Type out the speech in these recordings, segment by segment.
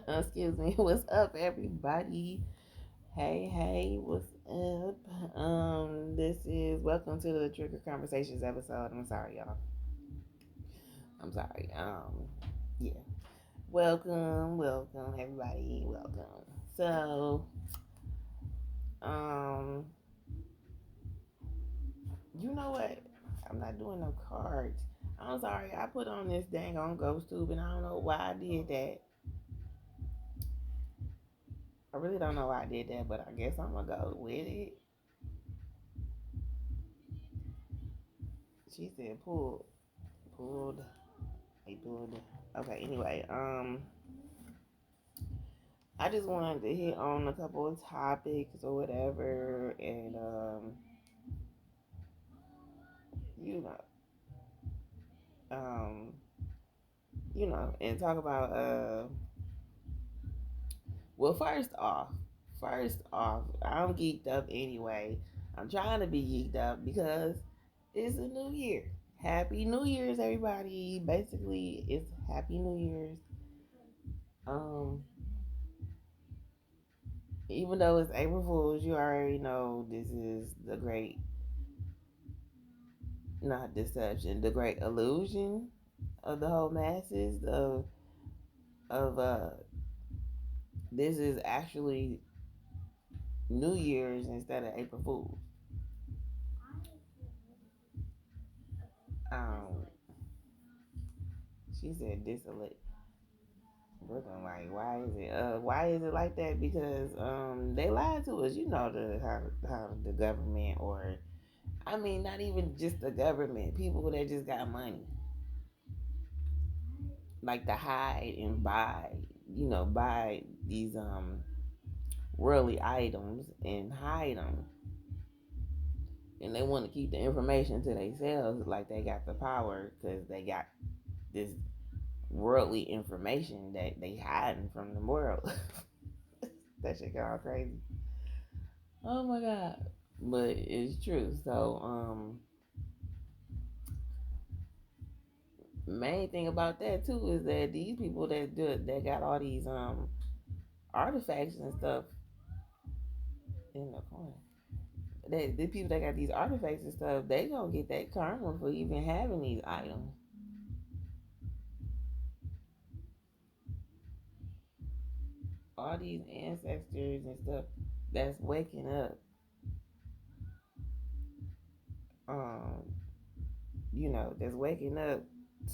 Excuse me. What's up, everybody? Hey, what's up? This is welcome to the Trigger Conversations episode. I'm sorry, y'all. I'm sorry. Yeah. Welcome, everybody. Welcome. So, um, you know what? I'm not doing no cards. I'm sorry. I put on this dang on ghost tube, and I don't know why I did that. I really don't know why I did that, but I guess I'm gonna go with it. She said pulled, I pulled. Okay, anyway, I just wanted to hit on a couple of topics or whatever, and you know, um, and talk about well, first off, I'm geeked up anyway. I'm trying to be geeked up because it's a new year. Happy New Year's, everybody! Basically, it's Happy New Year's. Um, Even though it's April Fool's, you already know this is the great, not deception, the great illusion of the whole masses of this is actually New Year's instead of April Fool's. Um, she said desolate. Brooklyn, like, why is it like that? Because they lied to us. You know how the government, or I mean, not even just the government, people that just got money like to hide and buy these worldly items and hide them, and they want to keep the information to themselves, like they got the power because they got this worldly information that they hiding from the world. That shit got all crazy. Oh my god! But it's true. So main thing about that too is that these people that got all these artifacts and stuff in the corner. The people that got these artifacts and stuff, they gonna get that karma for even having these items. All these ancestors and stuff that's waking up, um, that's waking up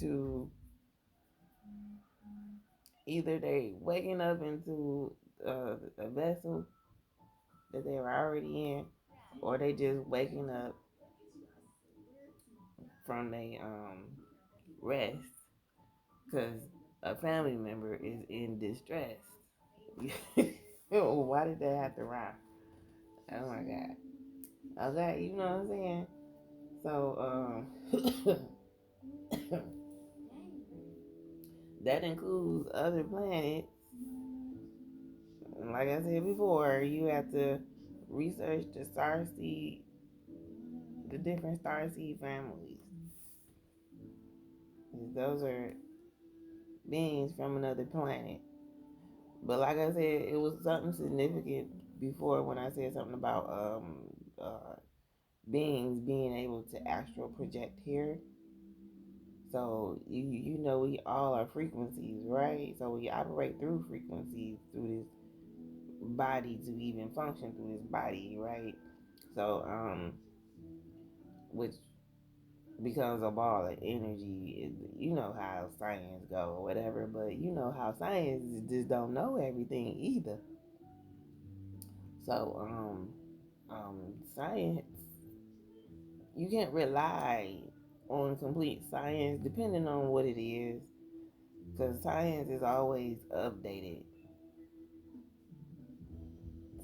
to either they waking up into a vessel that they were already in, or they just waking up from their rest because a family member is in distress. Why did that have to rhyme? Oh my god. Okay, you know what I'm saying? So, that includes other planets. And like I said before, you have to research the different star seed families. Those are beings from another planet. But like I said, it was something significant before when I said something about beings being able to astral project here. So we all are frequencies, right? So we operate through frequencies through this body to even function through this body, right? So which becomes a ball of energy. You know how science go or whatever, but you know how science just don't know everything either. So science, you can't rely on complete science depending on what it is, because science is always updated.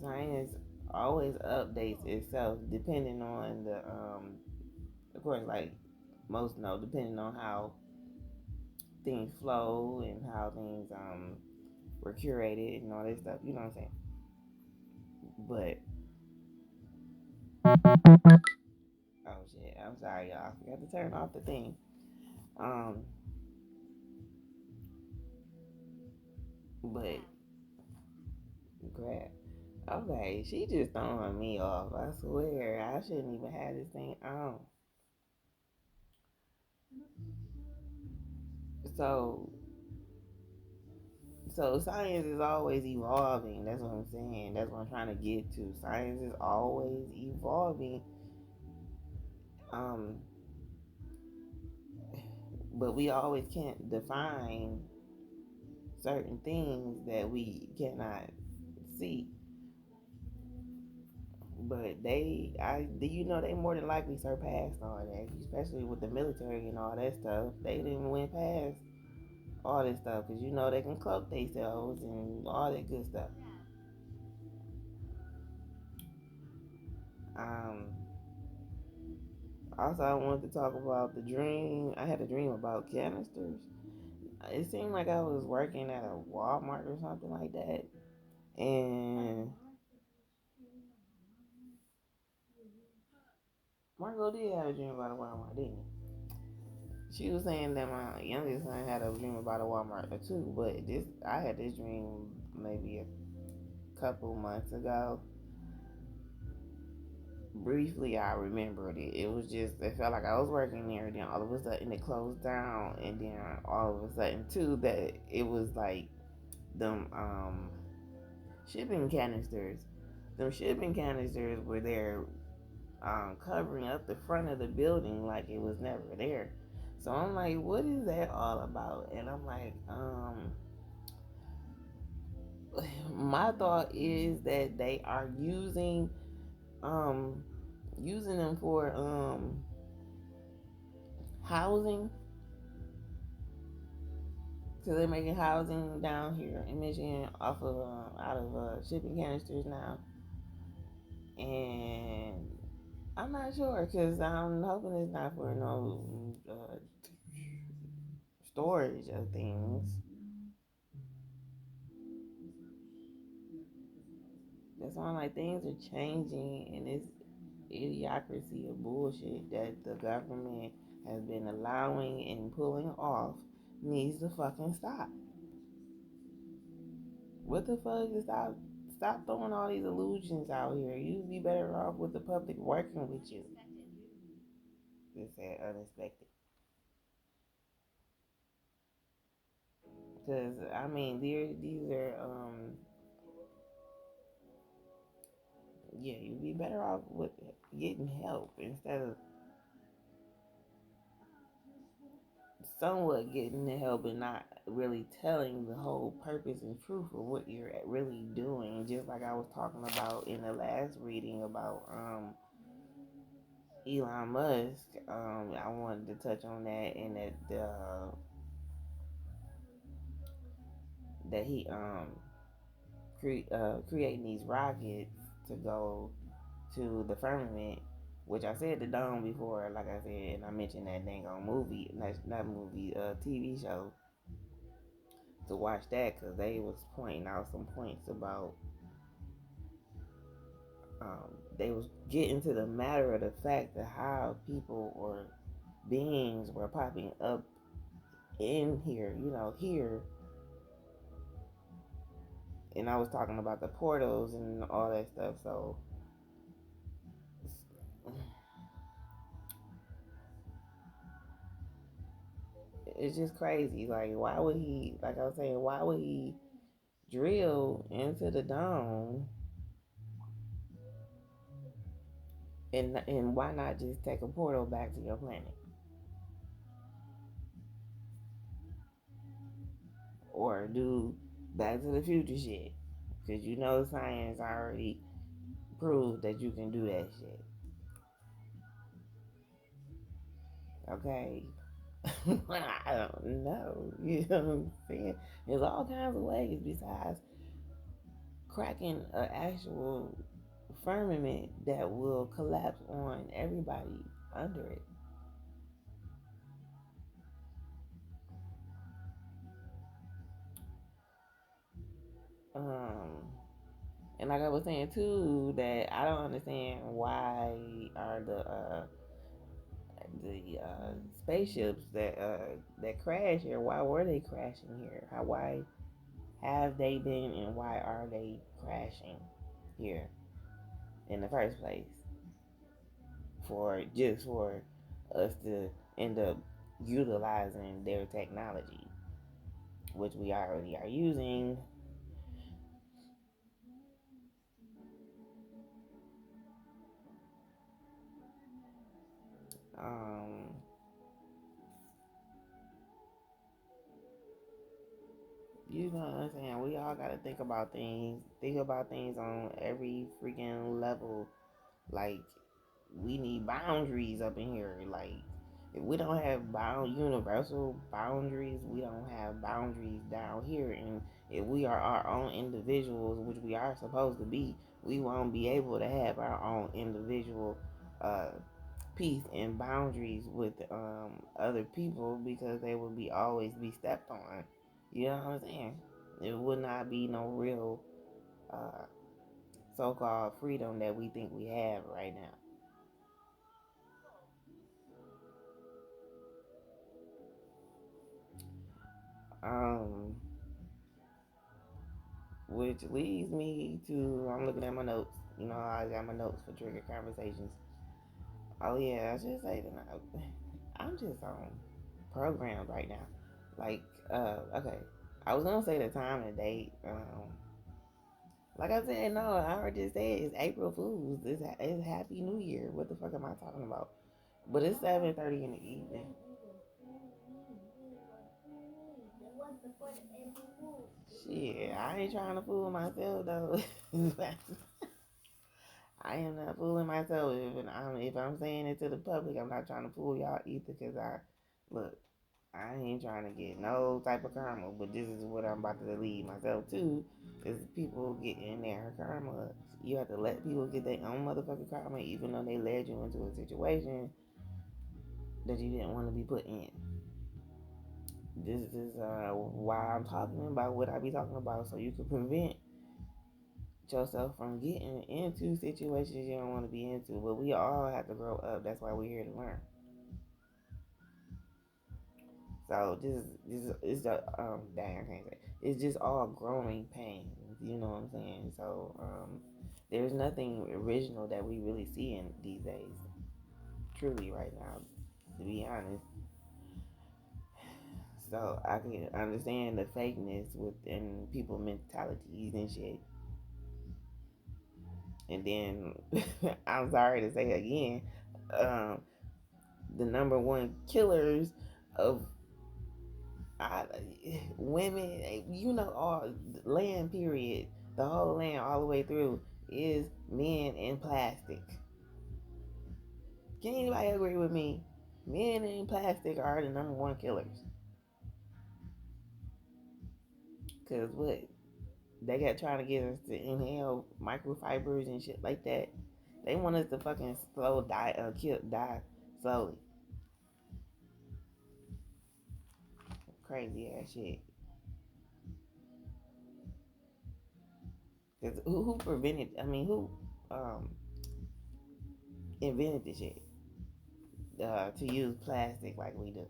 Science always updates itself depending on the of course, like most know, depending on how things flow and how things were curated and all this stuff, you know what I'm saying? But oh shit, I'm sorry y'all, I forgot to turn off the thing. um But crap. Okay, she just throwing me off. I swear, I shouldn't even have this thing on. So, so science is always evolving. That's what I'm saying. That's what I'm trying to get to. Science is always evolving. Um, but we always can't define certain things that we cannot see. But they more than likely surpassed all that, especially with the military and all that stuff. They didn't went past all this stuff because they can cloak themselves and all that good stuff. Um, Also, I wanted to talk about the dream. I had a dream about canisters. It seemed like I was working at a Walmart or something like that, and Margot did have a dream about a Walmart, didn't he? She was saying that my youngest son had a dream about a Walmart too, but I had this dream maybe a couple months ago. Briefly, I remembered it. It felt like I was working there, then all of a sudden it closed down, and then all of a sudden too that it was like them shipping canisters. Them shipping canisters were there, covering up the front of the building like it was never there. So I'm like, what is that all about? And I'm like, my thought is that they are um, using them for housing. So they're making housing down here in Michigan off of out of shipping canisters now, and I'm not sure because I'm hoping it's not for no storage of things. That's why I'm like things are changing, and this idiocracy of bullshit that the government has been allowing and pulling off needs to fucking stop. What the fuck is stop throwing all these illusions out here. You'd be better off with the public working with you. Just said unexpected. Because I mean, these are yeah, you'd be better off with getting help instead of somewhat getting the help and not really telling the whole purpose and truth of what you're really doing. Just like I was talking about in the last reading about Elon Musk. I wanted to touch on that and that he creating these rockets to go to the firmament, which I said the dome before, like I said, and I mentioned that dang on movie, not movie, TV show to watch that because they was pointing out some points about they was getting to the matter of the fact of how people or beings were popping up in here, here. And I was talking about the portals and all that stuff. So it's just crazy. Like, why would he? Like I was saying, why would he drill into the dome? And why not just take a portal back to your planet or do Back to the Future shit? Because science already proved that you can do that shit. Okay, I don't know. You know what I'm saying? There's all kinds of ways besides cracking an actual firmament that will collapse on everybody under it. Um, and like I was saying too, that I don't understand why are the spaceships that crash here? Why were they crashing here? How why? have they been and why are they crashing here in the first place? For us to end up utilizing their technology, which we already are using. Um, you know what I'm saying? We all gotta think about things on every freaking level. Like, we need boundaries up in here. Like, if we don't have universal boundaries, we don't have boundaries down here. And if we are our own individuals, which we are supposed to be, we won't be able to have our own individual uh, peace and boundaries with other people because they will be always be stepped on. You know what I'm saying? It would not be no real uh, so-called freedom that we think we have right now. Um, which leads me to I'm looking at my notes. You know, I got my notes for trigger conversations. Oh yeah, I should say that I'm just programmed right now. Like, okay, I was gonna say the time and date. Like I said, no, I already just said it's April Fools. It's Happy New Year. What the fuck am I talking about? But it's 7:30 in the evening. Shit, I ain't trying to fool myself though. I am not fooling myself. If I'm saying it to the public, I'm not trying to fool y'all either. Cause look, I ain't trying to get no type of karma. But this is what I'm about to lead myself to. Is people get in their karma. You have to let people get their own motherfucking karma, even though they led you into a situation that you didn't want to be put in. This is why I'm talking about what I be talking about, so you can prevent yourself from getting into situations you don't want to be into. But we all have to grow up. That's why we're here to learn. So this is the dang I can't say it's just all growing pains. You know what I'm saying? So there's nothing original that we really see in these days. Truly, right now, to be honest. So I can understand the fakeness within people mentalities and shit. And then I'm sorry to say again, um, the number one killers of I, women, you know, all land period, the whole land all the way through is men in plastic. Can anybody agree with me? Men in plastic are the number one killers. Cause what they got trying to get us to inhale microfibers and shit like that. They want us to fucking die slowly. Crazy ass shit. Cause who prevented? I mean, who um invented this shit? To use plastic like we do.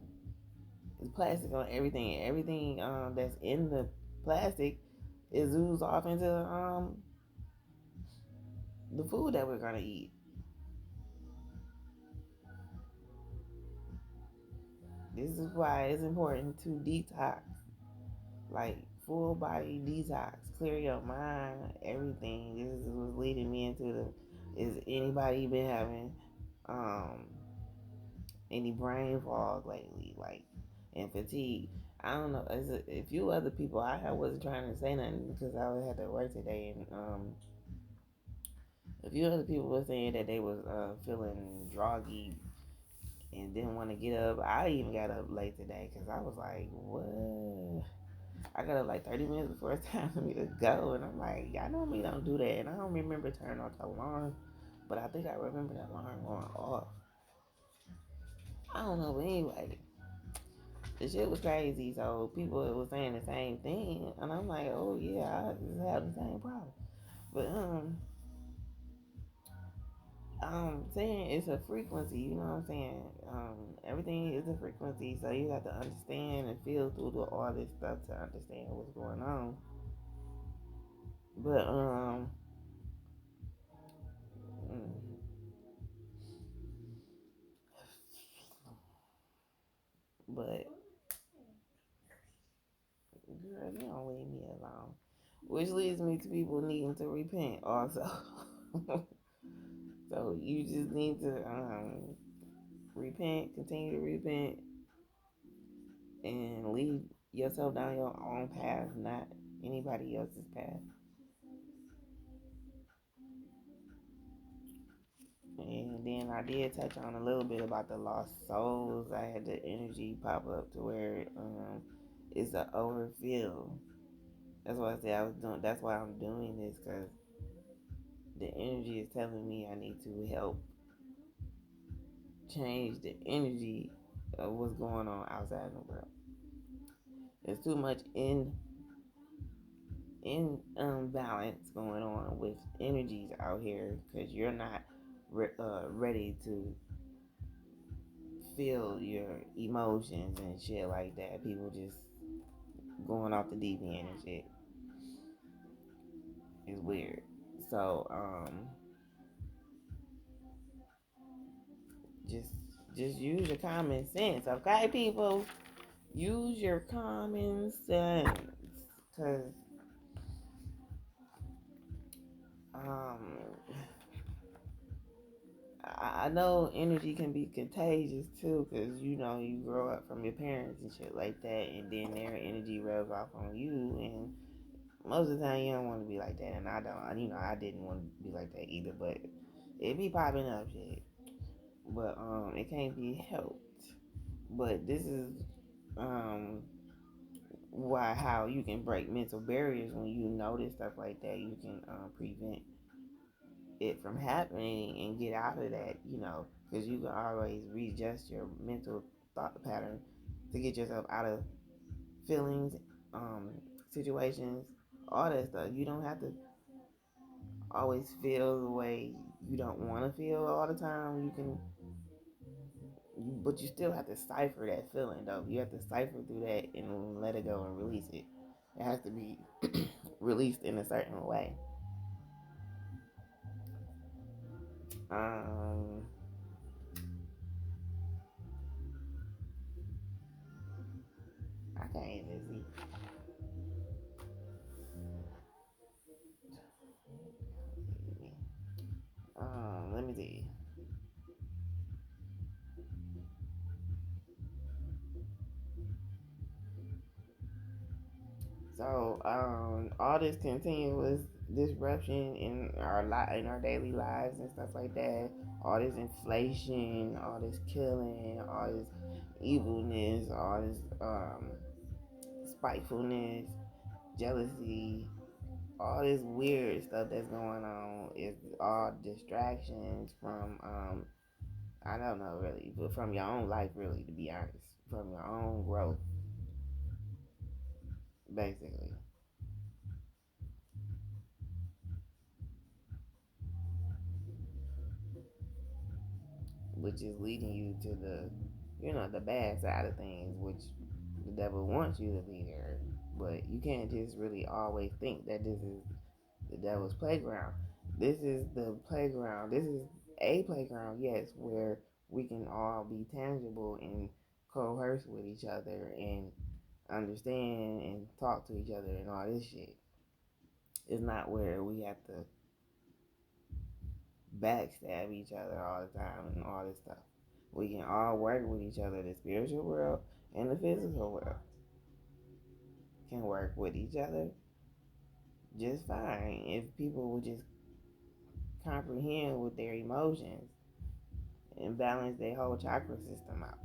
It's plastic on everything. Everything that's in the plastic is oozed off into the food that we're gonna eat. This is why it's important to detox, like full body detox, clear your mind, everything. This is what's leading me into the. Is anybody been having um any brain fog lately, like and fatigue? I don't know. As a few other people, I wasn't trying to say nothing because I had to work today, and a few other people were saying that they was feeling groggy and didn't want to get up. I even got up late today because I was like, what? I got up like 30 minutes before it's time for me to go, and I'm like, y'all normally don't do that, and I don't remember turning off the alarm, but I think I remember the alarm going off. I don't know, but anyway, the shit was crazy. So people was saying the same thing, and I'm like, oh yeah, I just have the same problem. But saying it's a frequency, you know what I'm saying? Everything is a frequency, so you have to understand and feel through all this stuff to understand what's going on. But mm, but girl, you don't leave me alone. Which leads me to people needing to repent also. So you just need to repent, continue to repent, and lead yourself down your own path, not anybody else's path. And then I did touch on a little bit about the lost souls. I had the energy pop up to where it's an overfill. That's why I said I was doing. That's why I'm doing this, because the energy is telling me I need to help change the energy of what's going on outside in the world. There's too much in balance going on with energies out here because you're not ready to feel your emotions and shit like that. People just going off the deep end and shit is weird. So just just use your common sense, okay, people. Use your common sense, cause um I know energy can be contagious too, cause you know you grow up from your parents and shit like that, and then their energy rubs off on you, and most of the time you don't want to be like that, and I don't. You know, I didn't want to be like that either, but it be popping up shit. But it can't be helped. But this is um why how you can break mental barriers when you notice stuff like that. You can prevent it from happening and get out of that, you know, because you can always readjust your mental thought pattern to get yourself out of feelings, um, situations, all that stuff. You don't have to always feel the way you don't want to feel all the time. You can, but you still have to cipher that feeling though. You have to cipher through that and let it go and release it. It has to be released in a certain way. Um, I can't even see. Let me see. So, all this continuous disruption in in our daily lives and stuff like that, all this inflation, all this killing, all this evilness, all this spitefulness, jealousy, all this weird stuff that's going on is all distractions from I don't know really, but from your own life really, to be honest, from your own growth, basically, which is leading you to the, you know, the bad side of things, which the devil wants you to be there. But you can't just really always think that this is the devil's playground. This is the playground. This is a playground, yes, where we can all be tangible and coerce with each other and understand and talk to each other and all this shit. It's not where we have to backstab each other all the time and all this stuff. We can all work with each other. The spiritual world and the physical world can work with each other just fine if people would just comprehend with their emotions and balance their whole chakra system out.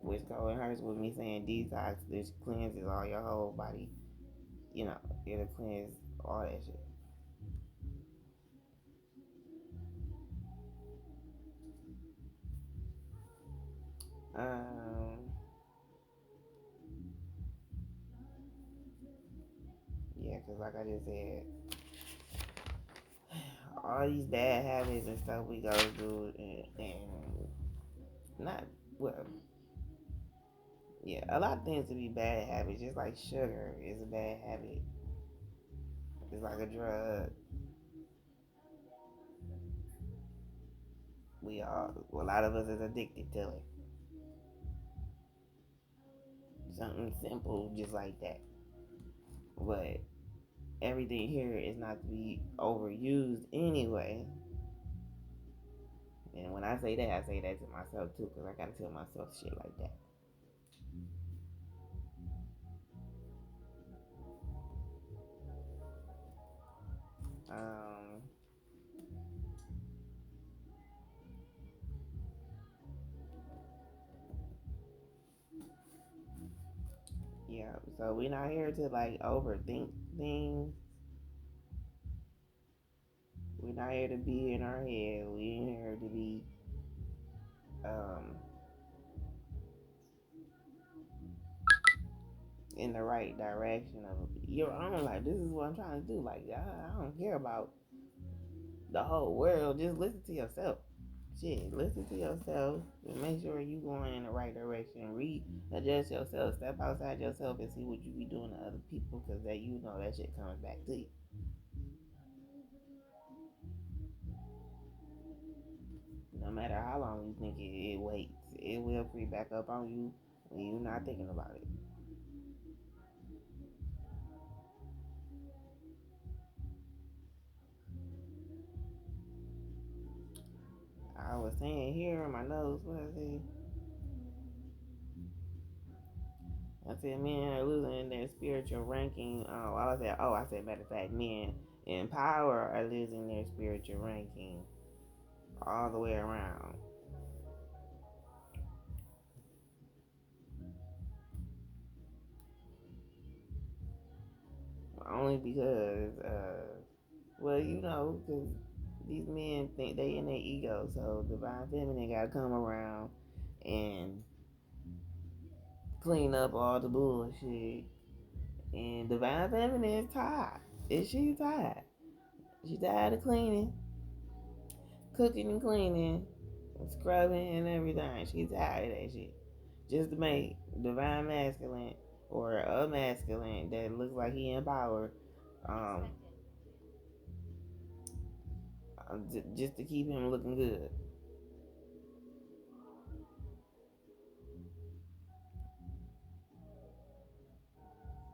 Which coherence with me saying detox, which cleanses all your whole body. You know, it'll cleanse all that shit. Um, yeah, because like I just said, all these bad habits and stuff we go through, and not well, Yeah, a lot of things to be bad habits, just like sugar is a bad habit. It's like a drug. A lot of us is addicted to it. Something simple just like that. But everything here is not to be overused anyway. And when I say that to myself too, because I gotta tell myself shit like that. Um, yeah. So we're not here to like overthink things. We're not here to be in our head. We're here to be um in the right direction of your own life. This is what I'm trying to do. Like I don't care about the whole world. Just listen to yourself. Shit, listen to yourself and make sure you going in the right direction. Readjust yourself, step outside yourself, and see what you be doing to other people, because that you know that shit comes back to you. No matter how long you think it waits, it will creep back up on you when you're not thinking about it. I was saying here in my notes, what I said. I said men are losing their spiritual ranking. I said matter of fact, men in power are losing their spiritual ranking all the way around. Only because, well, because these men think they in their ego, so divine feminine gotta come around and clean up all the bullshit. And divine feminine is tired. She's tired. She's tired of cleaning, cooking and cleaning, scrubbing and everything. She's tired of that shit. Just to make divine masculine or a masculine that looks like he in power, um, just to keep him looking good.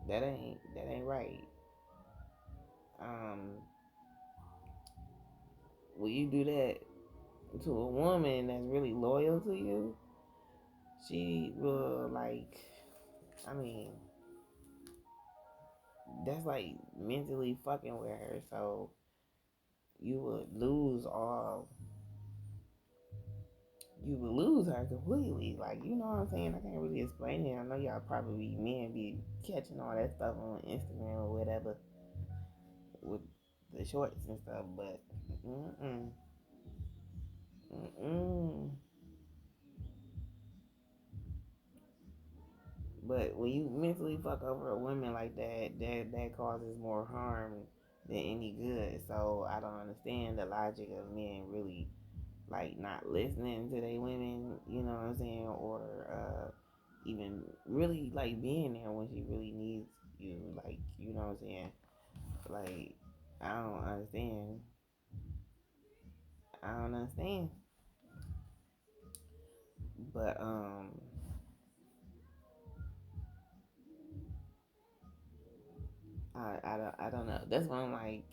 That ain't right. Um, when you do that to a woman that's really loyal to you, she will like. I mean, that's like mentally fucking with her. So you would lose all. You would lose her completely. Like, you know what I'm saying? I can't really explain it. I know y'all probably men be catching all that stuff on Instagram or whatever with the shorts and stuff, but mm-mm, mm-mm. But when you mentally fuck over a woman like that, that causes more harm than any good. So I don't understand the logic of men really like not listening to their women. You know what I'm saying? Or even really like being there when she really needs you. Like, you know what I'm saying? Like, I don't understand. I don't understand. But I don't know. That's why I'm like,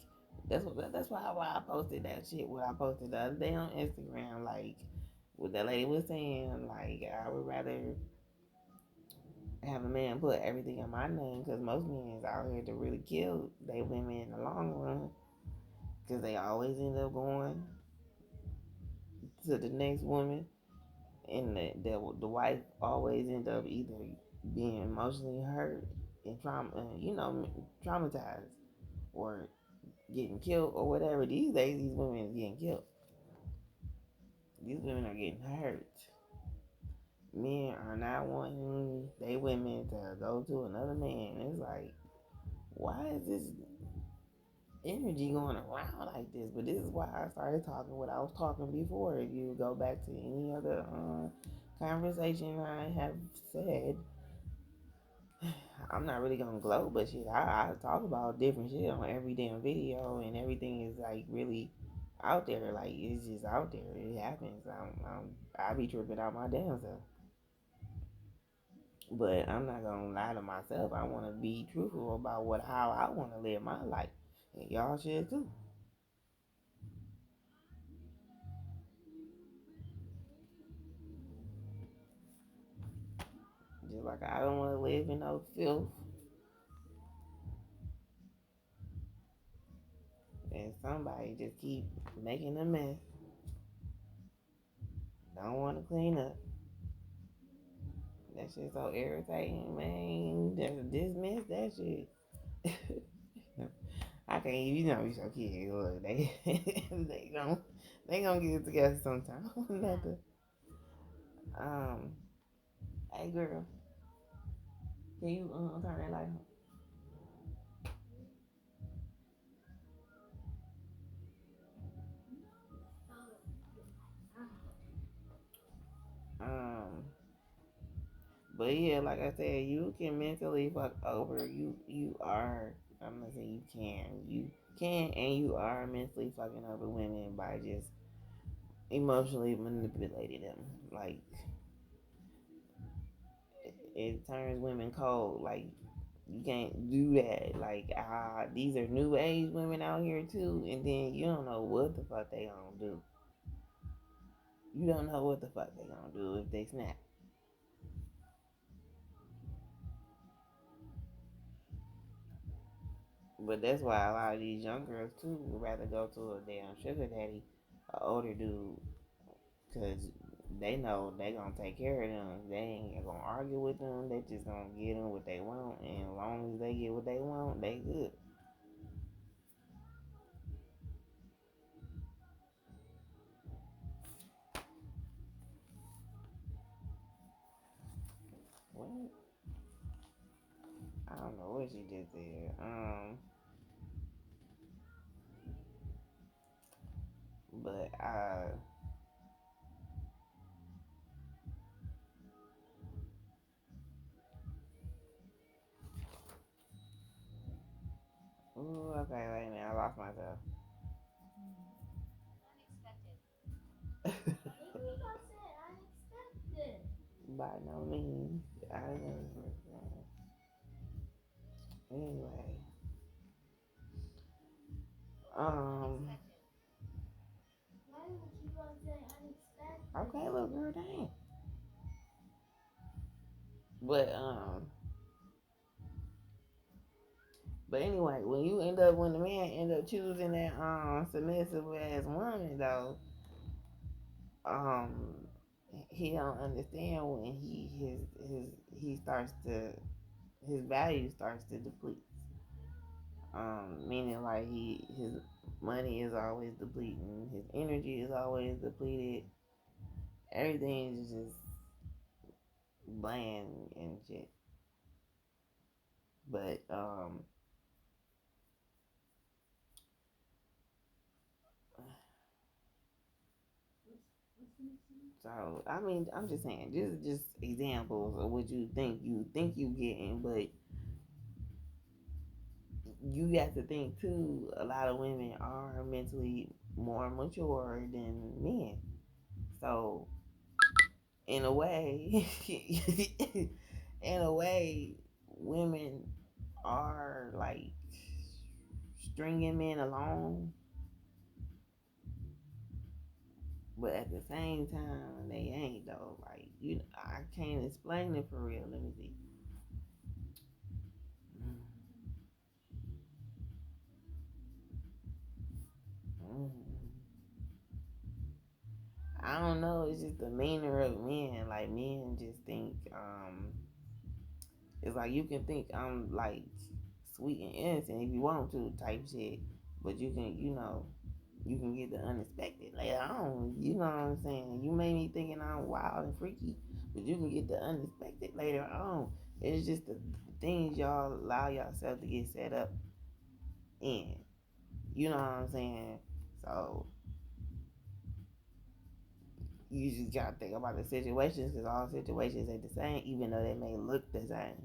that's why I posted that shit. What I posted the other day on Instagram, like what that lady was saying, like I would rather have a man put everything in my name, because most men is out here to really kill they women in the long run, because they always end up going to the next woman, and the wife always end up either being emotionally hurt and traumatized, or getting killed or whatever. These days, these women is getting killed. These women are getting hurt. Men are not wanting they women to go to another man. It's like, why is this energy going around like this? But this is why I started talking what I was talking before. If you go back to any other conversation I have said, I'm not really gonna gloat, but shit, I talk about different shit on every damn video, and everything is like really out there. Like it's just out there. It happens. I be tripping out my damn self. But I'm not gonna lie to myself. I want to be truthful about how I want to live my life, and y'all should too. Just like I don't want to live in no filth, and somebody just keep making a mess. Don't want to clean up. That shit so irritating, man. Just dismiss that shit. I can't even, you know, you so kids. Look, they gon' they gonna get it together sometime. Nothing. Um, hey girl, can you turn that light on? But yeah, like I said, you can mentally fuck over. You are. I'm gonna say you can. You can and you are mentally fucking over women by just emotionally manipulating them. Like it turns women cold. Like you can't do that. Like these are new age women out here too, and then you don't know what the fuck they gonna do. You don't know what the fuck they gonna do if they snap. But that's why a lot of these young girls too would rather go to a damn sugar daddy, an older dude, cause they know they gonna take care of them. They ain't gonna argue with them. They just gonna get them what they want, and as long as they get what they want, they good. What? I don't know what she just said. But ooh, okay, wait a minute, I lost myself. By no means. I never. Anyway, um, okay, little girl, dang. But but anyway, when the man end up choosing that submissive ass woman though, um, he don't understand when he starts to his value starts to deplete. Meaning like his money is always depleting, his energy is always depleted, everything is just bland and shit. But so I mean I'm just saying just examples of what you getting, but you got to think too. A lot of women are mentally more mature than men, so in a way, in a way, women are like stringing men along, but at the same time, they ain't though. Like I can't explain it for real. Let me see. I don't know. It's just the demeanor of men. Like men just think it's like you can think I'm like sweet and innocent if you want to type shit, but you can get the unexpected later on. You know what I'm saying? You may be thinking I'm wild and freaky, but you can get the unexpected later on. It's just the things y'all allow yourself to get set up in. You know what I'm saying? So you just gotta think about the situations because all situations ain't the same, even though they may look the same.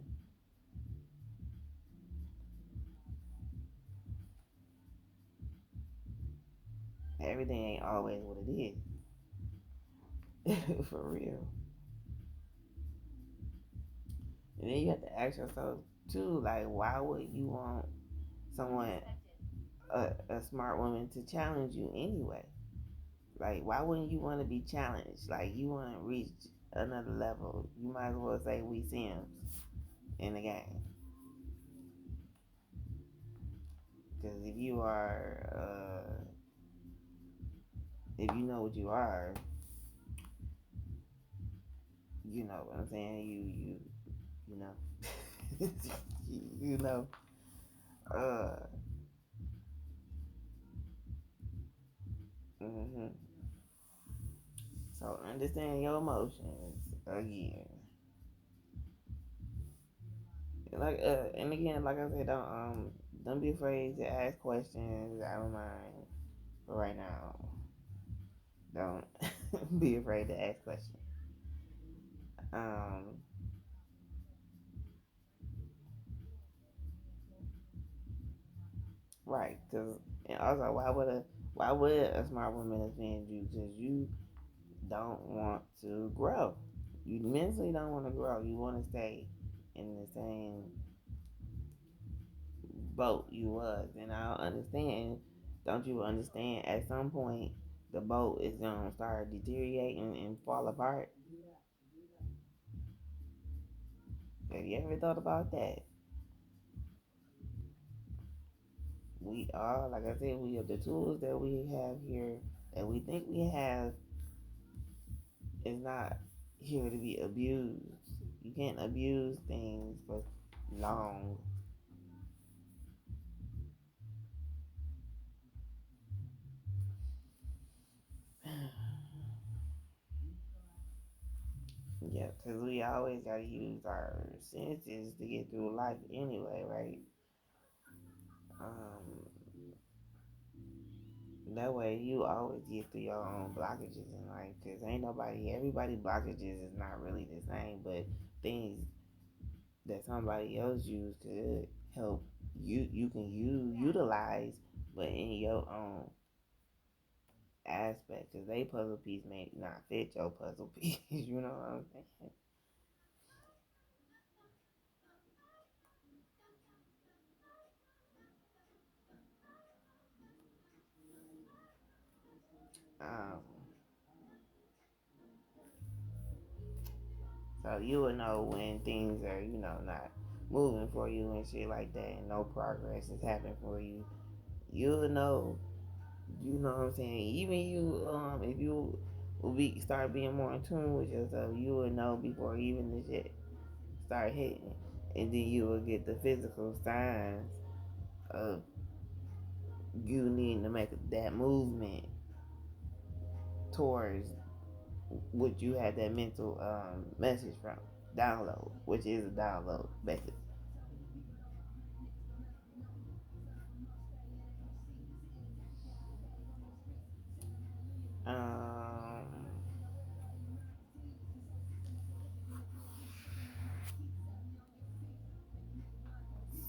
Everything ain't always what it is. For real. And then you have to ask yourself too, like, why would you want someone, a smart woman, to challenge you anyway? Like, why wouldn't you want to be challenged? Like, you want to reach another level. You might as well say we Sims in the game. Because if you know what you are, you know what I'm saying. You know, you know. Uh, hmm So understand your emotions again. And again, like I said, don't be afraid to ask questions. I don't mind. But right now, don't be afraid to ask questions. Um, right? Because and also, why would a smart woman offend you? Because you don't want to grow. You mentally don't want to grow. You want to stay in the same boat you was. And I don't understand. Don't you understand? At some point, the boat is gonna start deteriorating and fall apart. Have you ever thought about that? We are, like I said, we have the tools that we have here that we think we have is not here to be abused. You can't abuse things for long. Yeah, because we always got to use our senses to get through life anyway, right? Um, that way you always get through your own blockages in life because everybody blockages is not really the same, but things that somebody else use could help you can utilize, but in your own aspect because they puzzle piece may not fit your puzzle piece. You know what I'm saying? Um, so you will know when things are not moving for you and shit like that, and no progress is happening for you. You'll know. You know what I'm saying? Even you, if you will start being more in tune with yourself, you will know before even the shit start hitting, and then you will get the physical signs of you needing to make that movement towards what you had that mental message from download, which is a download basically. Um,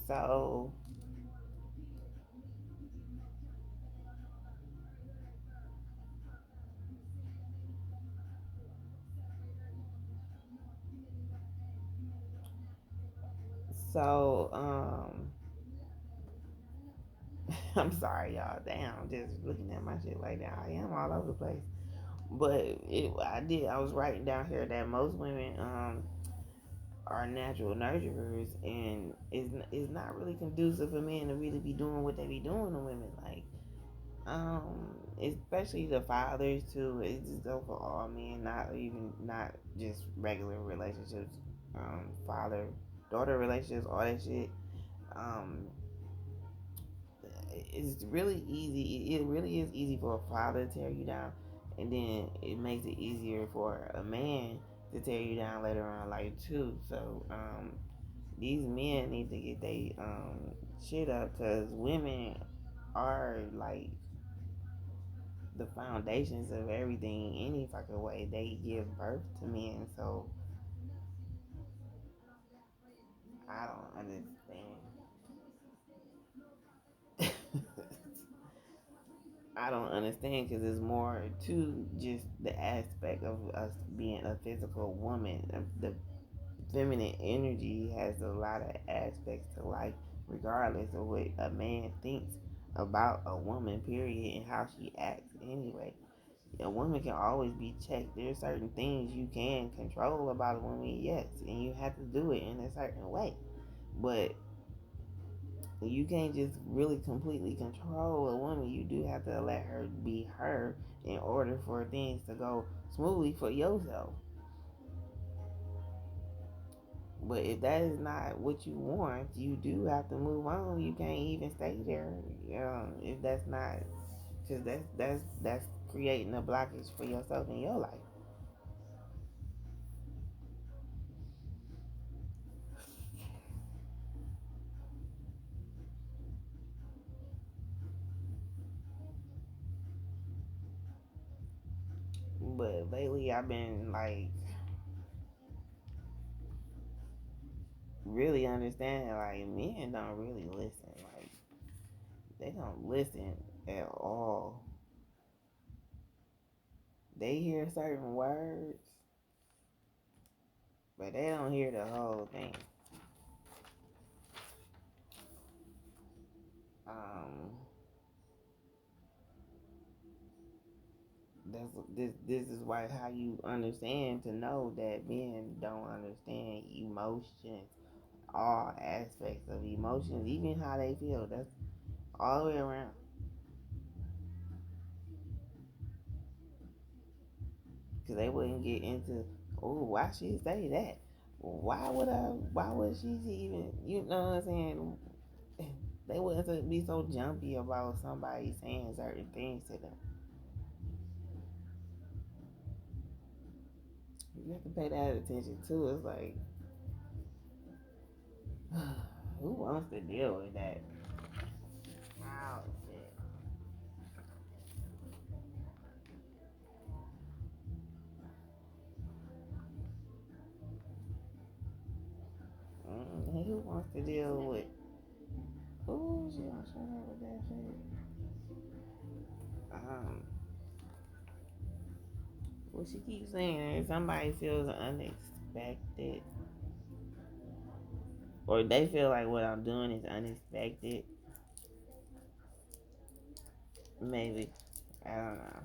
so so I'm sorry y'all. Damn, just looking at my shit like that. I am all over the place. But I was writing down here that most women are natural nurturers, and is not really conducive for men to really be doing what they be doing to women. Like, especially the fathers too. It just go for all men, not just regular relationships. Father daughter relationships, all that shit. Um, it's really easy. It really is easy for a father to tear you down, and then it makes it easier for a man to tear you down later on in life too. So these men need to get they shit up because women are like the foundations of everything any fucking way. They give birth to men, so I don't understand. I don't understand because it's more to just the aspect of us being a physical woman. The feminine energy has a lot of aspects to life, regardless of what a man thinks about a woman, period, and how she acts anyway. A woman can always be checked. There's certain things you can control about a woman, yes, and you have to do it in a certain way. But you can't just really completely control a woman. You do have to let her be her in order for things to go smoothly for yourself. But if that is not what you want, you do have to move on. You can't even stay there. If that's not, because that's creating a blockage for yourself in your life. But lately, I've been like really understanding like men don't really listen. Like they don't listen at all. They hear certain words, but they don't hear the whole thing. Um, this is why how you understand to know that men don't understand emotions, all aspects of emotions, even how they feel. That's all the way around. Because they wouldn't get into, oh, why she say that? Why would I? Why would she even? You know what I'm saying? They wouldn't be so jumpy about somebody saying certain things to them. You have to pay that attention too. It's like, who wants to deal with that? Oh shit. Who wants to deal with? Oh, she don't shut up with that shit. Um, what she keeps saying is somebody feels unexpected, or they feel like what I'm doing is unexpected. Maybe I don't know.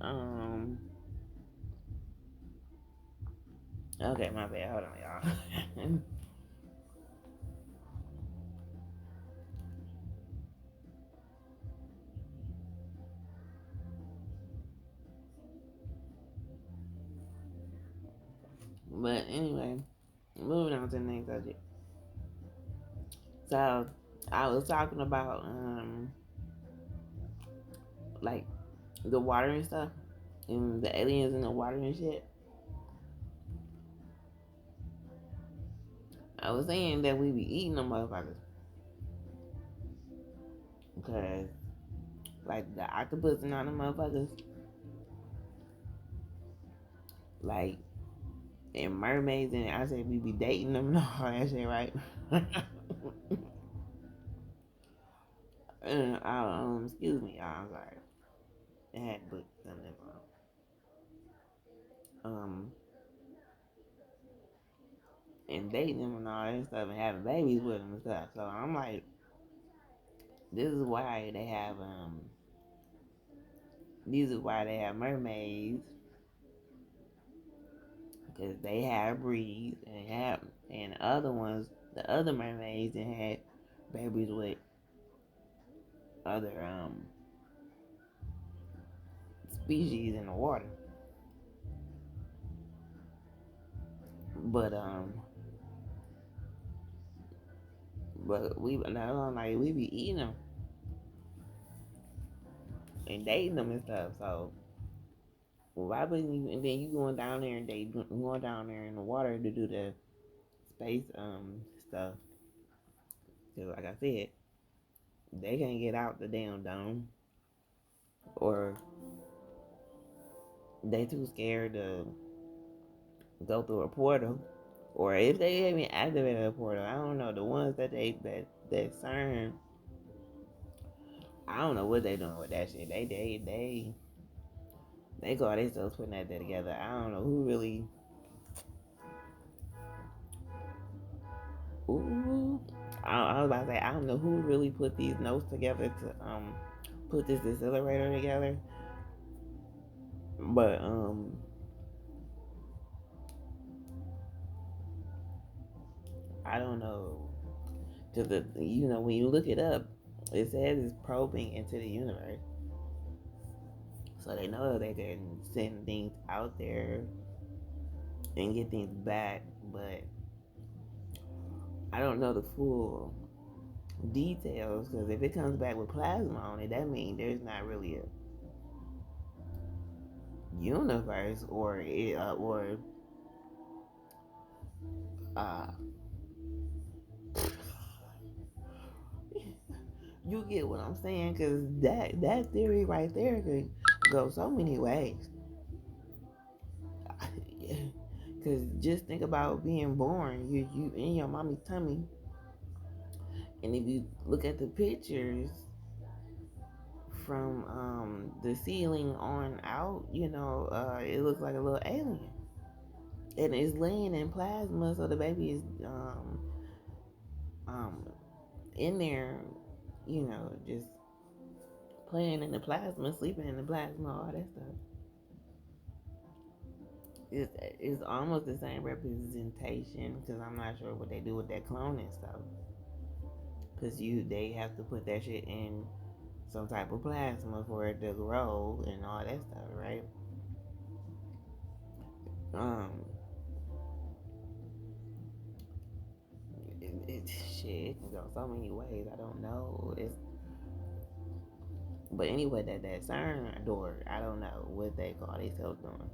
Um. Okay, my bad. Hold on, y'all. But anyway, moving on to the next subject. So I was talking about like the water and stuff, and the aliens in the water and shit. I was saying that we be eating them motherfuckers because like the octopus and all the motherfuckers, like and mermaids, and I said we be dating them and all that shit, right? And excuse me, y'all. I'm sorry. I had booked something wrong. And dating them and all that stuff and having babies with them and stuff. So I'm like, this is why they have these is why they have mermaids because they have breeds and have and other ones, the other mermaids that had babies with other species in the water. But we not like we be eating them and dating them and stuff. So why wouldn't you? And then you going down there and they going down there in the water to do the space stuff. Cause like I said, they can't get out the damn dome or they too scared to go through a portal, or if they even activated a portal, I don't know. The ones that CERN, I don't know what they doing with that shit. They call themselves putting that together. I don't know who really. Ooh, I was about to say I don't know who really put these notes together to put this accelerator together, but I don't know. Cause when you look it up, it says it's probing into the universe, so they know they can send things out there and get things back, but I don't know the full details. Because if it comes back with plasma on it, that means there's not really a universe, or uh, you get what I'm saying? Because that theory right there could go so many ways. Because just think about being born, you in your mommy's tummy, and if you look at the pictures from the ceiling on out, it looks like a little alien, and it's laying in plasma, so the baby is um in there, just playing in the plasma, sleeping in the plasma, all that stuff. It's almost the same representation, because I'm not sure what they do with that cloning stuff, because they have to put that shit in some type of plasma for it to grow and all that stuff, right? Um, shit, it can go so many ways. I don't know. But anyway, that CERN door, I don't know what they call themselves doing.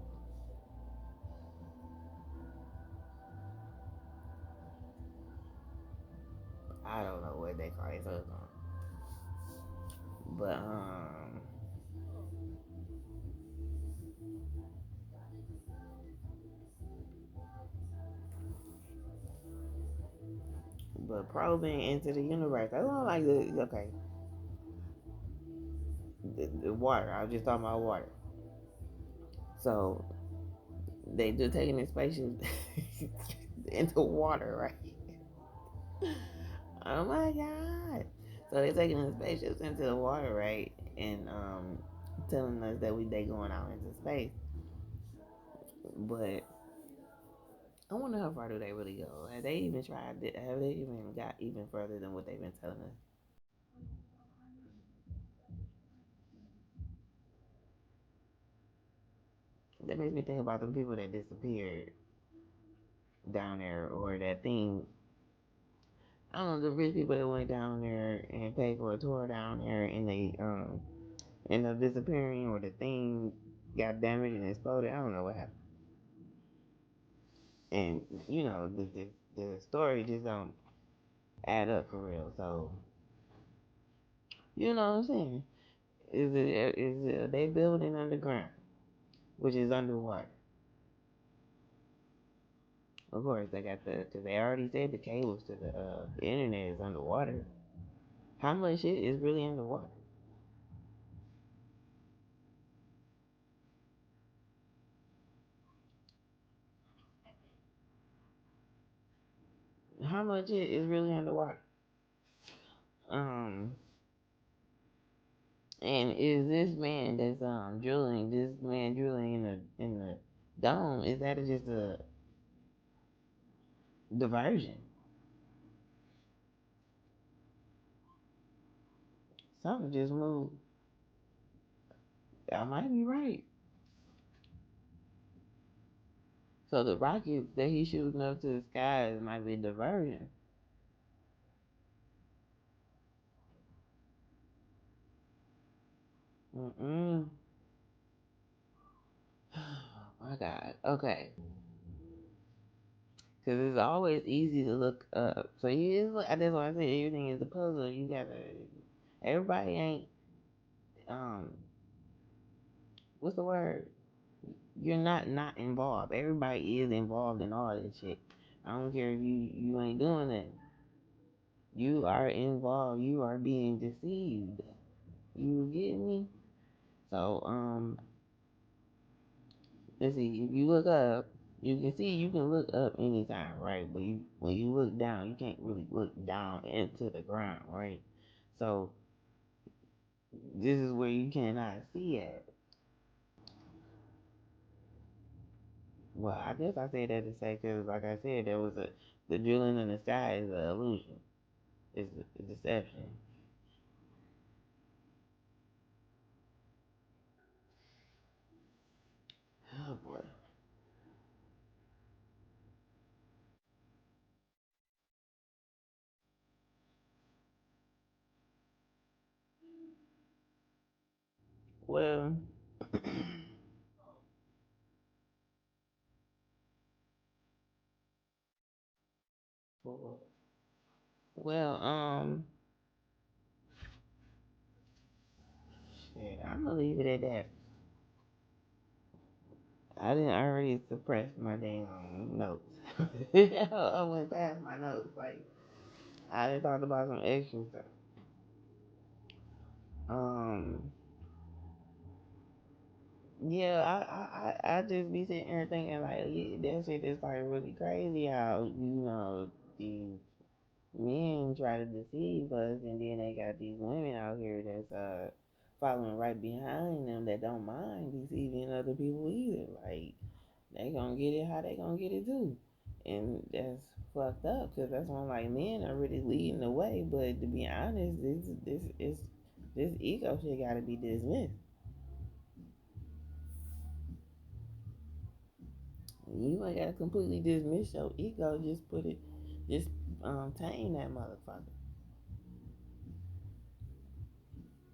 I don't know what they call themselves doing. But probing into the universe, I don't like the okay. The water. I was just talking about water. So they just taking the spaceship into water, right? Oh my god! So they're taking the spaceships into the water, right? And telling us that they going out into space. But I wonder how far do they really go? Have they even tried? Have they even got even further than what they've been telling us? That makes me think about the people that disappeared down there, or that thing. I don't know, the rich people that went down there and paid for a tour down there, and they end up disappearing, or the thing got damaged and exploded. I don't know what happened. And the story just don't add up for real. So you know what I'm saying? Is it they building underground, which is underwater? Of course, they got because they already said the cables to the internet is underwater. How much shit is really underwater? How much shit is really underwater? Um, and is this man drilling in the dome? Is that just a diversion? Something just moved. I might be right. So the rocket that he's shooting up to the skies might be diversion. Mm-mm. Oh my God. Okay. Because it's always easy to look up. So that's why I said everything is a puzzle. You gotta. Everybody ain't. Um. What's the word? You're not involved. Everybody is involved in all this shit. I don't care if you ain't doing it. You are involved. You are being deceived. You get me? So let's see. If you look up, you can see you can look up anytime, right? But when you look down, you can't really look down into the ground, right? So this is where you cannot see it. Well, I guess I said that to say because, like I said, there was the drilling in the sky is an illusion. It's a deception. Oh boy. Well, well, shit, I'm gonna leave it at that. I didn't already suppress my damn notes. I went past my notes. Like I done talked about some extra stuff. Um, yeah, I just be sitting here thinking like, yeah, that shit is like really crazy how these men try to deceive us, and then they got these women out here that's following right behind them that don't mind deceiving other people either. Like they gonna get it how they gonna get it too, and that's fucked up because that's when like men are really leading the way. But to be honest, this ego shit gotta be dismissed. You ain't gotta completely dismiss your ego. Just tame that motherfucker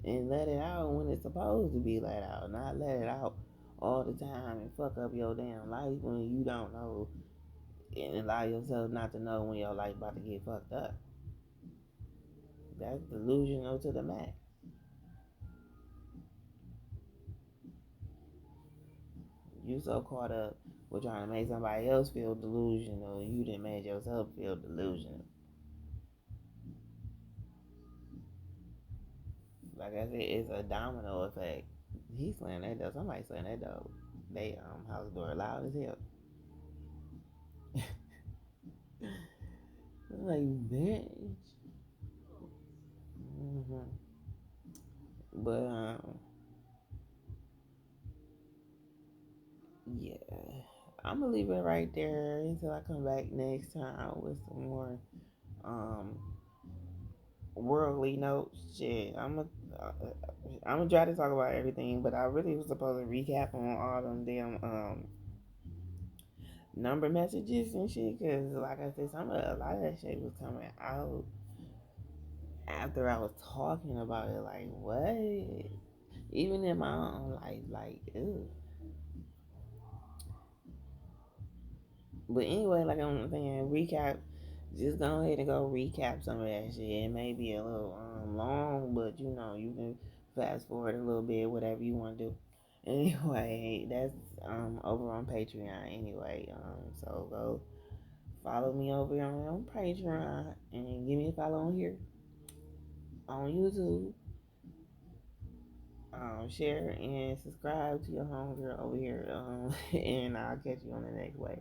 and let it out when it's supposed to be let out. Not let it out all the time and fuck up your damn life when you don't know and allow yourself not to know when your life about to get fucked up. That's delusional to the max. You so caught up with trying to make somebody else feel delusional, you didn't make yourself feel delusional. Like I said, it's a domino effect. He's slaying that dog. Somebody slaying that dog. They house door loud as hell. Like bitch. But yeah, I'm gonna leave it right there until I come back next time with some more um worldly notes. Shit, I'm gonna try to talk about everything, but I really was supposed to recap on all them damn number messages and shit. Cause like I said, a lot of that shit was coming out after I was talking about it. Like what? Even in my own life, like ew. But anyway, like I'm saying, recap. Just go ahead and go recap some of that shit. It may be a little long, but you can fast forward a little bit, whatever you want to do. Anyway, that's over on Patreon. Anyway, so go follow me over on Patreon and give me a follow on here on YouTube. Share and subscribe to your homegirl over here. And I'll catch you on the next way.